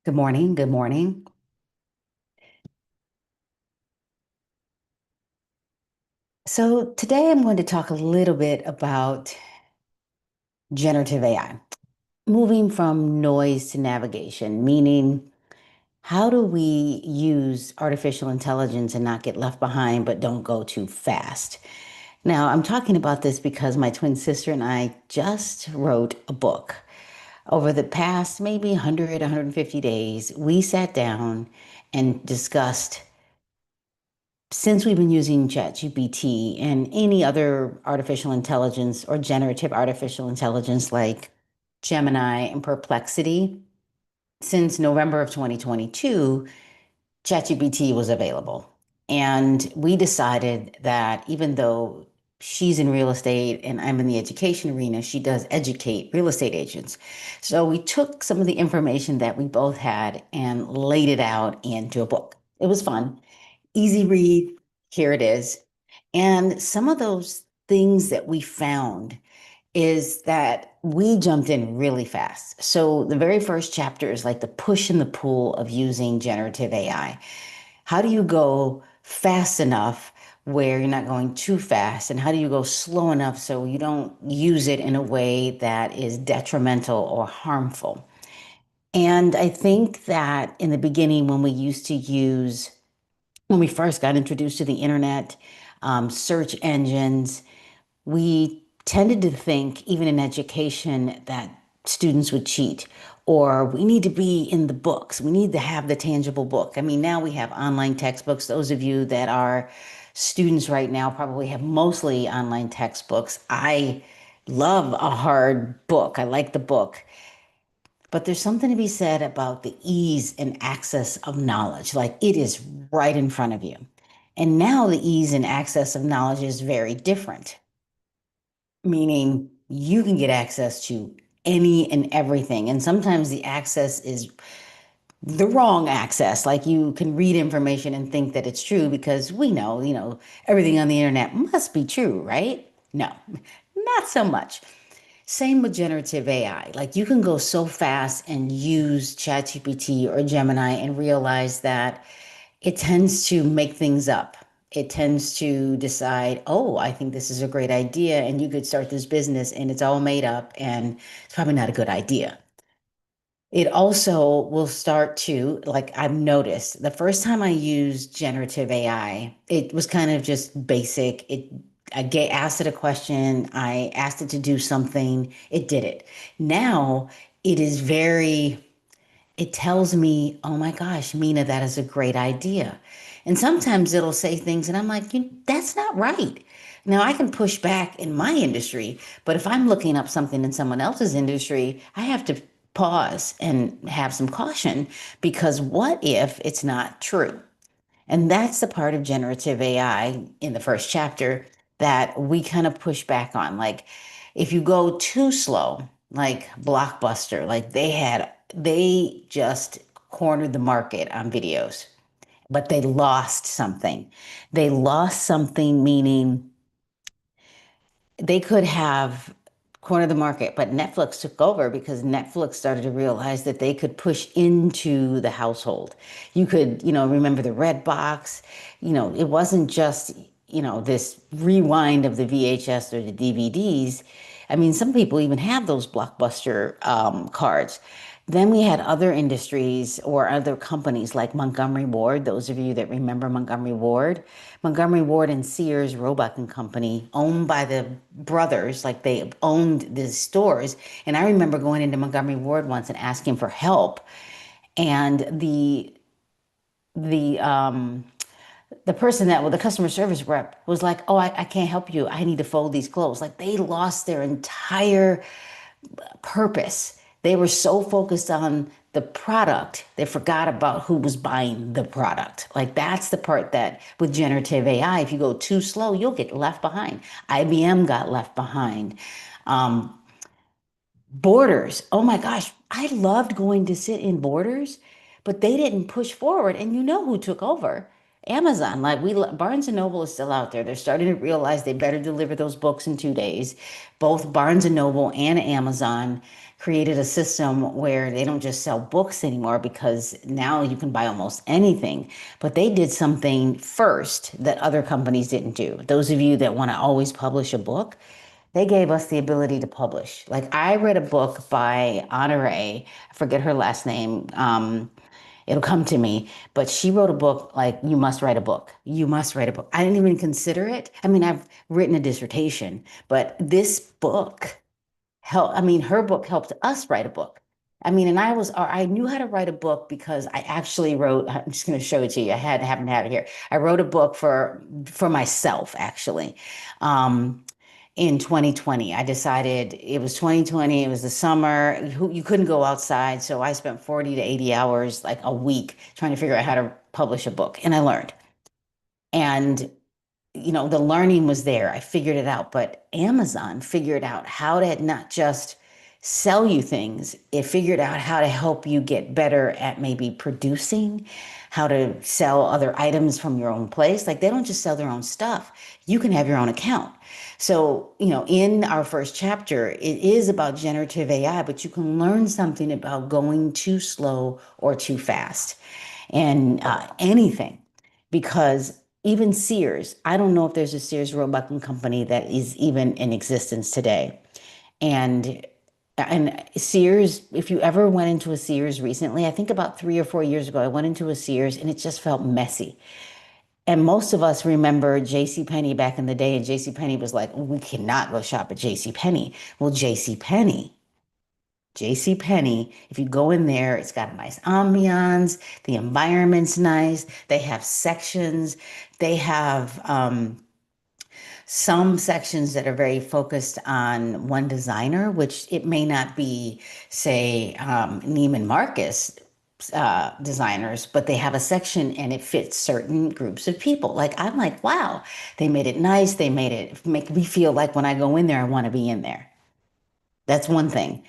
Good morning. Good morning. So, today I'm going to talk a little bit about generative AI, moving from noise to navigation, meaning how do we use artificial intelligence and not get left behind, but don't go too fast? Now, I'm talking about this because my twin sister and I just wrote a book. Over the past maybe 100, 150 days, we sat down and discussed since we've been using ChatGPT and any other artificial intelligence or generative artificial intelligence like Gemini and Perplexity, since November of 2022, ChatGPT was available. And we decided that even though she's in real estate and I'm in the education arena, she does educate real estate agents. So we took some of the information that we both had and laid it out into a book. It was fun, easy read. Here it is. And some of those things that we found is that we jumped in really fast. So the very first chapter is like the push and the pull of using generative AI. How do you go fast enough where you're not going too fast? And how do you go slow enough so you don't use it in a way that is detrimental or harmful? And I think that in the beginning, when we used to use when we first got introduced to the internet, search engines, we tended to think, even in education, that students would cheat or we need to be in the books. We need to have the tangible book. I mean, now we have online textbooks. Those of you that are students right now probably have mostly online textbooks. I love a hard book. I like the book. But there's something to be said about the ease and access of knowledge. Like it is right in front of you. And now the ease and access of knowledge is very different, meaning you can get access to any and everything. And sometimes the access is the wrong access. Like you can read information and think that it's true because we know, everything on the internet must be true, right? No, not so much. Same with generative AI. Like you can go so fast and use ChatGPT or Gemini and realize that it tends to make things up. It tends to decide, oh, I think this is a great idea, and you could start this business, and it's all made up, and it's probably not a good idea. It also will start to, like I've noticed, the first time I used generative AI, it was kind of just basic. Asked it a question, I asked it to do something, it did it. Now it is very, it tells me, oh my gosh, Mina, that is a great idea. And sometimes it'll say things and I'm like, that's not right. Now I can push back in my industry, but if I'm looking up something in someone else's industry, I have to pause and have some caution because what if it's not true? And that's the part of generative AI in the first chapter that we kind of push back on. Like, if you go too slow, like Blockbuster, like they just cornered the market on videos, but they lost something. They lost something, meaning they could have cornered the market, but Netflix took over because Netflix started to realize that they could push into the household. You could, remember the red box, it wasn't just, this rewind of the VHS or the DVDs. I mean, some people even have those blockbuster cards. Then we had other industries or other companies like Montgomery Ward. Those of you that remember Montgomery Ward and Sears Roebuck and Company, owned by the brothers, like they owned the stores. And I remember going into Montgomery Ward once and asking for help, and the um, the person that, well, the customer service rep was like, "Oh, I can't help you. I need to fold these clothes." Like they lost their entire purpose. They were so focused on the product, they forgot about who was buying the product. Like that's the part that with generative AI, if you go too slow, you'll get left behind. IBM got left behind. Um, Borders. Oh my gosh, I loved going to sit in Borders, but they didn't push forward. And you know who took over? Amazon, like Barnes and Noble is still out there. They're starting to realize they better deliver those books in 2 days. Both Barnes and Noble and Amazon created a system where they don't just sell books anymore because now you can buy almost anything. But they did something first that other companies didn't do. Those of you that want to always publish a book, they gave us the ability to publish. Like I read a book by Honore, I forget her last name. It'll come to me. But she wrote a book like, you must write a book. You must write a book. I didn't even consider it. I mean, I've written a dissertation, but this book helped. I mean, her book helped us write a book. I mean, and I knew how to write a book because I actually wrote, I'm just going to show it to you. Haven't had it here. I wrote a book for myself, actually. Um, in 2020. I decided it was 2020, it was the summer, you couldn't go outside. So I spent 40 to 80 hours, like a week, trying to figure out how to publish a book. And I learned. And the learning was there. I figured it out, but Amazon figured out how to not just sell you things, it figured out how to help you get better at maybe producing, how to sell other items from your own place. Like they don't just sell their own stuff, you can have your own account. So, in our first chapter, it is about generative AI, but you can learn something about going too slow or too fast and anything because even Sears, I don't know if there's a Sears Roebuck and Company that is even in existence today. And and Sears, if you ever went into a Sears recently, I think about 3 or 4 years ago, I went into a Sears and it just felt messy. And most of us remember J.C. Penney back in the day, and J.C. Penney was like, we cannot go shop at J.C. Penney. Well, J.C. Penney, if you go in there, it's got a nice ambiance, the environment's nice, they have sections, they have some sections that are very focused on one designer, which it may not be, say, Neiman Marcus designers, but they have a section and it fits certain groups of people. Like I'm like, wow, they made it nice. They made it make me feel like when I go in there, I want to be in there. That's one thing.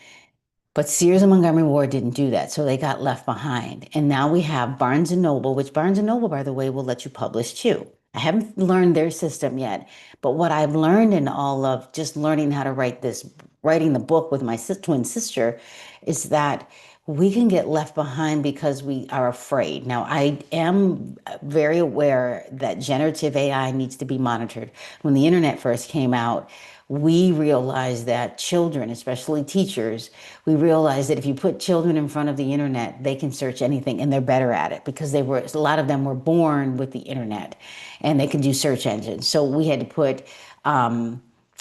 But Sears and Montgomery Ward didn't do that, so they got left behind. And now we have Barnes and Noble, which Barnes and Noble, by the way, will let you publish too. I haven't learned their system yet, but what I've learned in all of just learning how to writing the book with my twin sister, is that we can get left behind because we are afraid. Now, I am very aware that generative AI needs to be monitored. When the internet first came out, we realized that children, especially teachers, we realized that if you put children in front of the internet, they can search anything and they're better at it because a lot of them were born with the internet and they can do search engines. So we had to put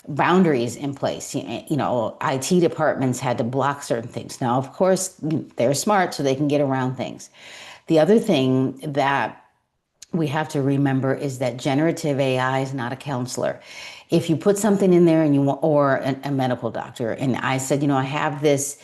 boundaries in place. IT departments had to block certain things. Now, of course, they're smart, so they can get around things. The other thing that we have to remember is that generative AI is not a counselor. If you put something in there and you want, or a medical doctor, and I said, I have this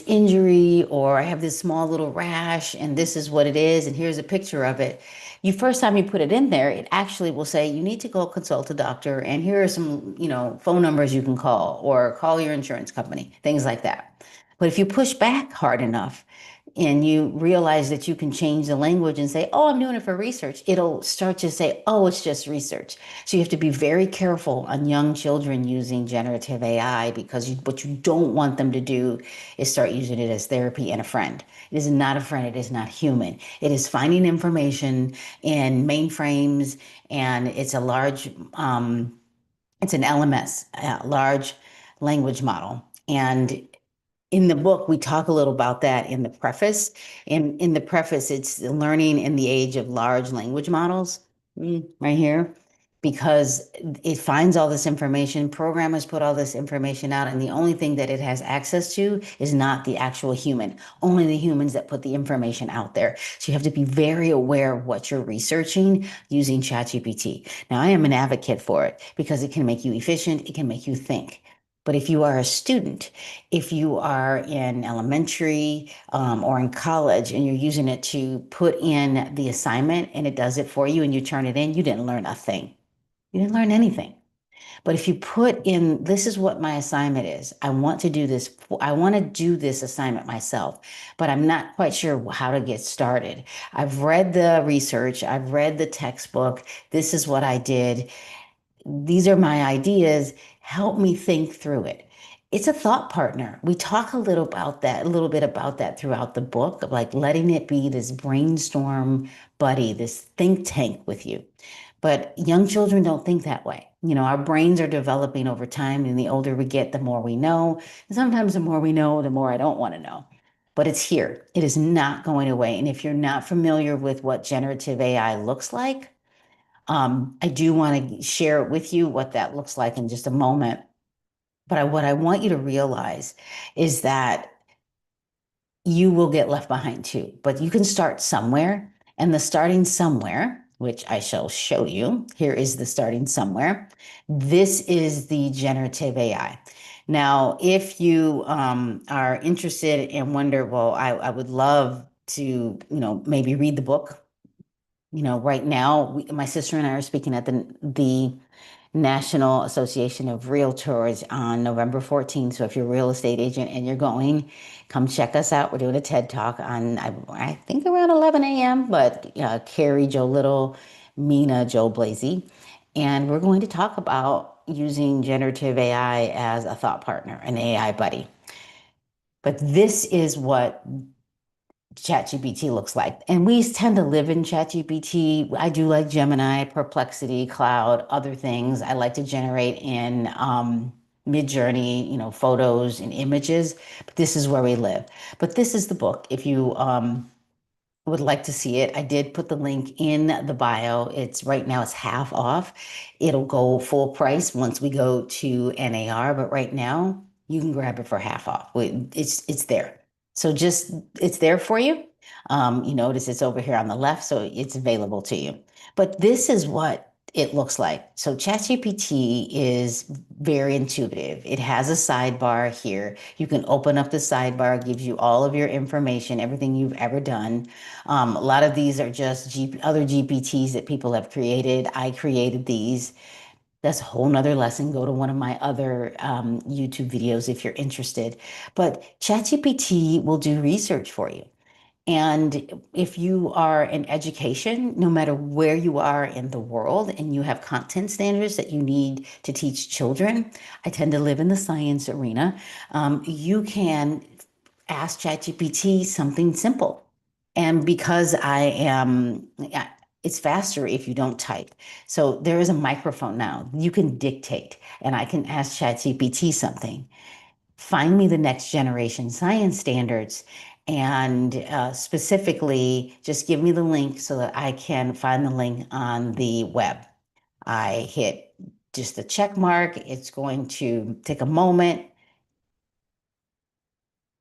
injury, or I have this small little rash, and this is what it is, and here's a picture of it. You first time you put it in there, it actually will say you need to go consult a doctor, and here are some, phone numbers you can call, or call your insurance company, things like that. But if you push back hard enough, and you realize that you can change the language and say, oh, I'm doing it for research, it'll start to say, oh, it's just research. So you have to be very careful on young children using generative AI because what you don't want them to do is start using it as therapy and a friend. It is not a friend. It is not human. It is finding information in mainframes, and it's it's an LMS, large language model. And in the book, we talk a little about that in the preface. In the preface, it's learning in the age of large language models, right here, because it finds all this information. Programmers put all this information out, and the only thing that it has access to is not the actual human, only the humans that put the information out there. So you have to be very aware of what you're researching using ChatGPT. Now, I am an advocate for it because it can make you efficient, it can make you think. But if you are a student, if you are in elementary or in college and you're using it to put in the assignment and it does it for you and you turn it in, you didn't learn a thing. You didn't learn anything. But if you put in, this is what my assignment is. I want to do this. I want to do this assignment myself, but I'm not quite sure how to get started. I've read the research, I've read the textbook. This is what I did. These are my ideas. Help me think through it. It's a thought partner. We talk a little bit about that throughout the book, of like letting it be this brainstorm buddy, this think tank with you. But young children don't think that way. Our brains are developing over time, and the older we get, the more we know. And sometimes the more we know, the more I don't want to know. But it's here. It is not going away. And if you're not familiar with what generative AI looks like, I do want to share with you what that looks like in just a moment. But what I want you to realize is that you will get left behind too. But you can start somewhere. And the starting somewhere, which I shall show you, here is the starting somewhere. This is the generative AI. Now, if you are interested and wonder, well, I would love to, maybe read the book. Right now, my sister and I are speaking at the National Association of Realtors on November 14th. So if you're a real estate agent and you're going, come check us out. We're doing a TED Talk on, I think around 11 a.m., but Carrie, Joe Little, Mina, Joe Blazy. And we're going to talk about using generative AI as a thought partner, an AI buddy. But this is what ChatGPT looks like. And we tend to live in ChatGPT. I do like Gemini, Perplexity, Cloud, other things. I like to generate in Midjourney, photos and images. But this is where we live. But this is the book. If you would like to see it, I did put the link in the bio. It's right now it's half off. It'll go full price once we go to NAR, but right now you can grab it for half off. It's there. So just it's there for you. You notice it's over here on the left, so it's available to you. But this is what it looks like. So ChatGPT is very intuitive. It has a sidebar here. You can open up the sidebar, gives you all of your information, everything you've ever done. A lot of these are just other GPTs that people have created. I created these. That's a whole nother lesson. Go to one of my other YouTube videos if you're interested. But ChatGPT will do research for you. And if you are in education, no matter where you are in the world and you have content standards that you need to teach children, I tend to live in the science arena, you can ask ChatGPT something simple. And because it's faster if you don't type. So there is a microphone now. You can dictate, and I can ask ChatGPT something. Find me the next generation science standards, and specifically, just give me the link so that I can find the link on the web. I hit just the check mark. It's going to take a moment,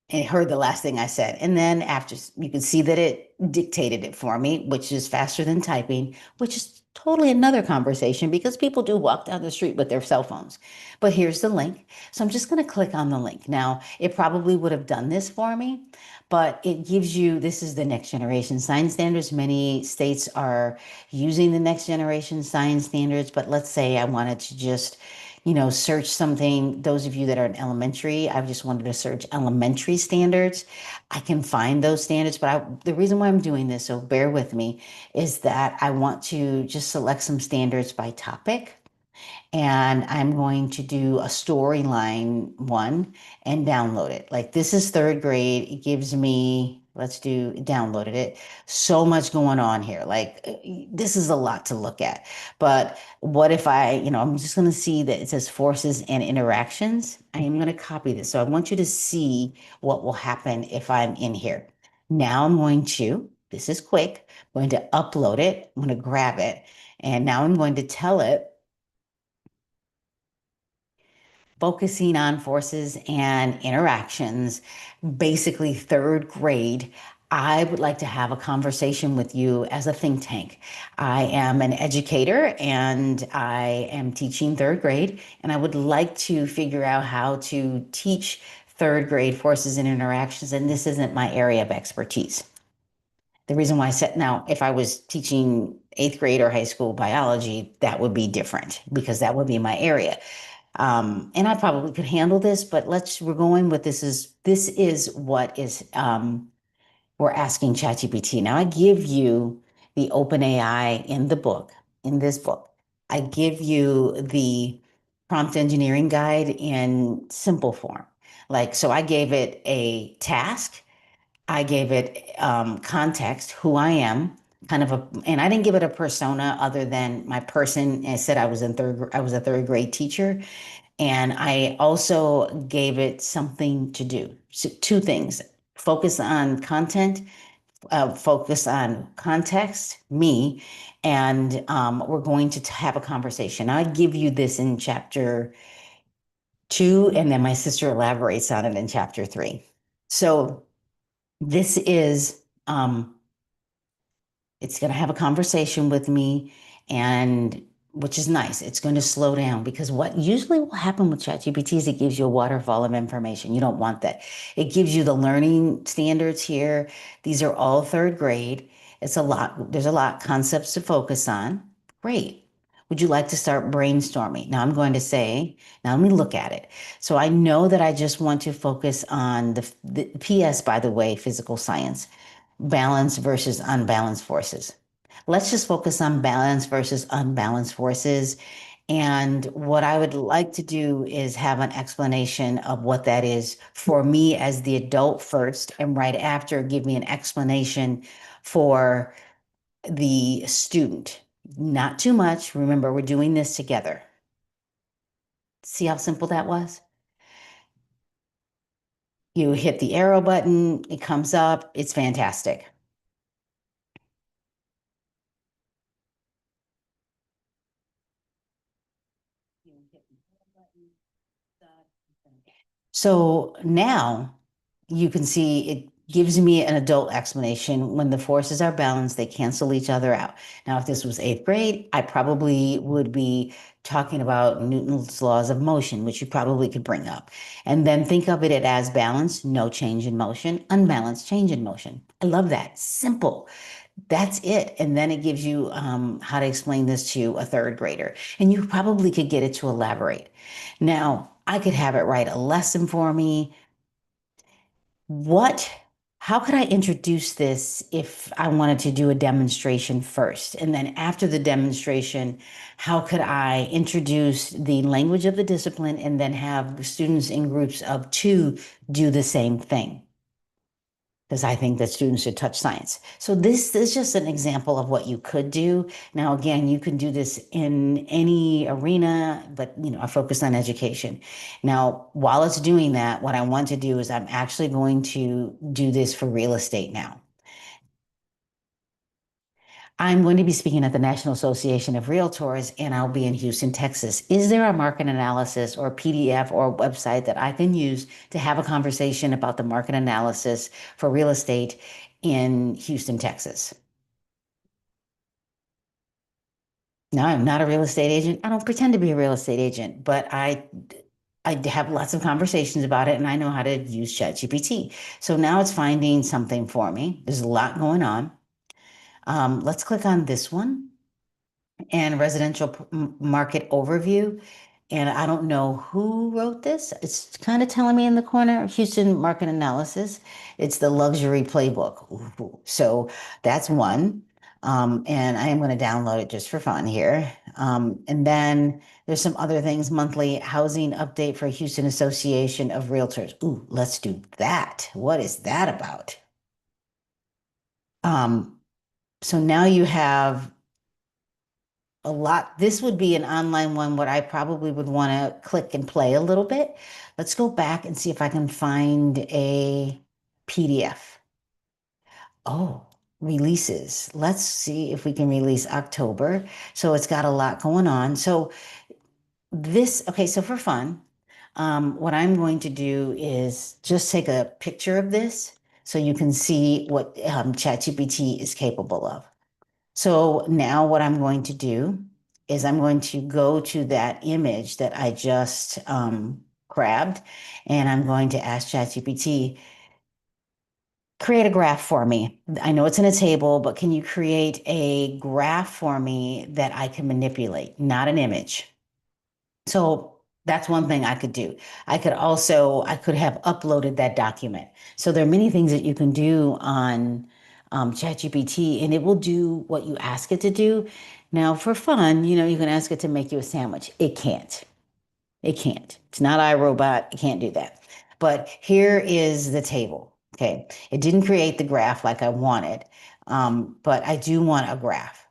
and heard the last thing I said. And then after you can see that it dictated it for me, which is faster than typing, which is totally another conversation because people do walk down the street with their cell phones. But here's the link. So I'm just going to click on the link. Now, it probably would have done this for me, but it gives you this is the next generation science standards. Many states are using the next generation science standards, but let's say I wanted to just search something. Those of you that are in elementary, I've just wanted to search elementary standards. I can find those standards, but the reason why I'm doing this, so bear with me, is that I want to just select some standards by topic. And I'm going to do a storyline one and download it. Like this is third grade. It gives me, downloaded it. So much going on here. Like this is a lot to look at. But what if I'm just going to see that it says forces and interactions. I am going to copy this. So I want you to see what will happen if I'm in here. Now I'm going to, this is quick, I'm going to upload it. I'm going to grab it. And now I'm going to tell it, focusing on forces and interactions, basically third grade. I would like to have a conversation with you as a think tank. I am an educator and I am teaching third grade, and I would like to figure out how to teach third grade forces and interactions, and this isn't my area of expertise. The reason why I said now, if I was teaching eighth grade or high school biology, that would be different because that would be my area. And I probably could handle this, but we're going with this is what is we're asking ChatGPT. Now I give you the open AI in the book, in this book. I give you the prompt engineering guide in simple form. Like, so I gave it a task, I gave it context, who I am, and I didn't give it a persona other than my person. I said I was a third grade teacher, and I also gave it something to do. So two things: focus on context, me, and we're going to have a conversation. I give you this in chapter two, and then my sister elaborates on it in chapter three. So this is it's going to have a conversation with me, and which is nice. It's going to slow down because what usually will happen with ChatGPT is it gives you a waterfall of information. You don't want that. It gives you the learning standards here. These are all third grade. It's a lot. There's a lot concepts to focus on. Great. Would you like to start brainstorming? Now I'm going to say, now let me look at it. So I know that I just want to focus on the PS, by the way, physical science, balance versus unbalanced forces. Let's just focus on balance versus unbalanced forces. And what I would like to do is have an explanation of what that is for me as the adult first, and right after, give me an explanation for the student. Not too much. Remember, we're doing this together. See how simple that was? You hit the arrow button, it comes up, it's fantastic. So now you can see it gives me an adult explanation. When the forces are balanced, they cancel each other out. Now, if this was eighth grade, I probably would be talking about Newton's laws of motion, which you probably could bring up. And then think of it as balance, no change in motion, unbalanced, change in motion. I love that. Simple. That's it. And then it gives you how to explain this to a third grader. And you probably could get it to elaborate. Now, I could have it write a lesson for me. What, how could I introduce this if I wanted to do a demonstration first? And then after the demonstration, how could I introduce the language of the discipline and then have students in groups of two do the same thing? Because I think that students should touch science. So this is just an example of what you could do. Now, again, you can do this in any arena, but I focus on education. Now, while it's doing that, what I want to do is I'm actually going to do this for real estate now. I'm going to be speaking at the National Association of Realtors, and I'll be in Houston, Texas. Is there a market analysis or PDF or website that I can use to have a conversation about the market analysis for real estate in Houston, Texas? Now, I'm not a real estate agent. I don't pretend to be a real estate agent, but I have lots of conversations about it, and I know how to use ChatGPT. So now it's finding something for me. There's a lot going on. Let's click on this one, and residential market overview. And I don't know who wrote this. It's kind of telling me in the corner, Houston market analysis. It's the luxury playbook. Ooh. So that's one. And I am going to download it just for fun here. And then there's some other things, monthly housing update for Houston Association of Realtors. Ooh, let's do that. What is that about? Um, so now you have a lot. This would be an online one, what I probably would want to click and play a little bit. Let's go back and see if I can find a PDF. Oh, releases. Let's see if we can release October. So it's got a lot going on. So okay, so for fun, what I'm going to do is just take a picture of this so you can see what ChatGPT is capable of. So now what I'm going to do is I'm going to go to that image that I just grabbed, and I'm going to ask ChatGPT, create a graph for me. I know it's in a table, but can you create a graph for me that I can manipulate, not an image? So that's one thing I could do. I could have uploaded that document. So there are many things that you can do on ChatGPT, and it will do what you ask it to do. Now, for fun, you can ask it to make you a sandwich. It can't. It can't. It's not iRobot. It can't do that. But here is the table. Okay. It didn't create the graph like I wanted, but I do want a graph.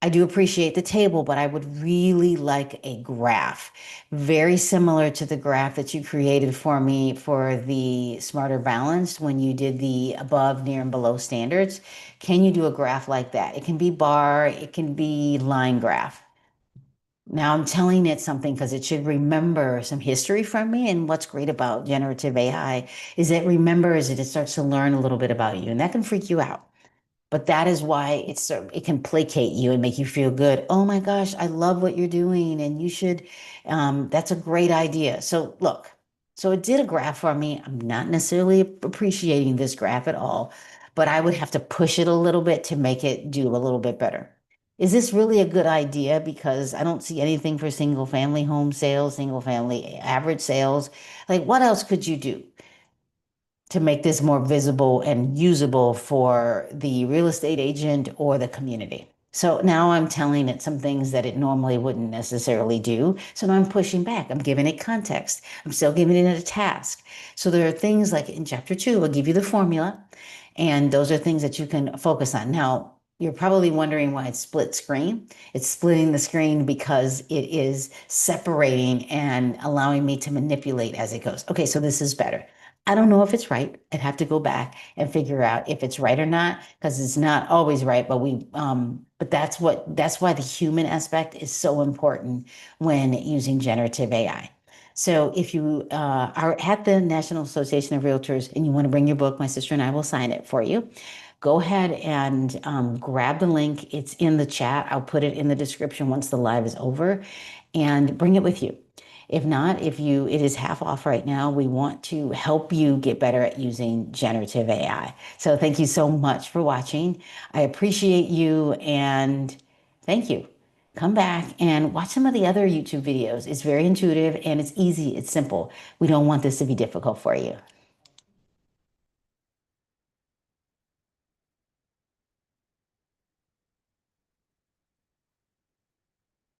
I do appreciate the table, but I would really like a graph, very similar to the graph that you created for me for the Smarter Balanced when you did the above, near, and below standards. Can you do a graph like that? It can be bar, it can be line graph. Now I'm telling it something because it should remember some history from me. And what's great about generative AI is it remembers it, it starts to learn a little bit about you, and that can freak you out. But that is why it can placate you and make you feel good. Oh my gosh, I love what you're doing, and you should. That's a great idea. So look, so it did a graph for me. I'm not necessarily appreciating this graph at all, but I would have to push it a little bit to make it do a little bit better. Is this really a good idea? Because I don't see anything for single family home sales, single family average sales. Like, what else could you do to make this more visible and usable for the real estate agent or the community? So now I'm telling it some things that it normally wouldn't necessarily do. So now I'm pushing back. I'm giving it context. I'm still giving it a task. So there are things like in chapter 2, I'll give you the formula, and those are things that you can focus on. Now, you're probably wondering why it's split screen. It's splitting the screen because it is separating and allowing me to manipulate as it goes. Okay, so this is better. I don't know if it's right. I'd have to go back and figure out if it's right or not, because it's not always right. But that's why the human aspect is so important when using generative AI. So if you are at the National Association of Realtors and you want to bring your book, my sister and I will sign it for you. Go ahead and grab the link. It's in the chat. I'll put it in the description once the live is over, and bring it with you. If not, it is half off right now. We want to help you get better at using generative AI. So thank you so much for watching. I appreciate you, and thank you. Come back and watch some of the other YouTube videos. It's very intuitive and it's easy. It's simple. We don't want this to be difficult for you.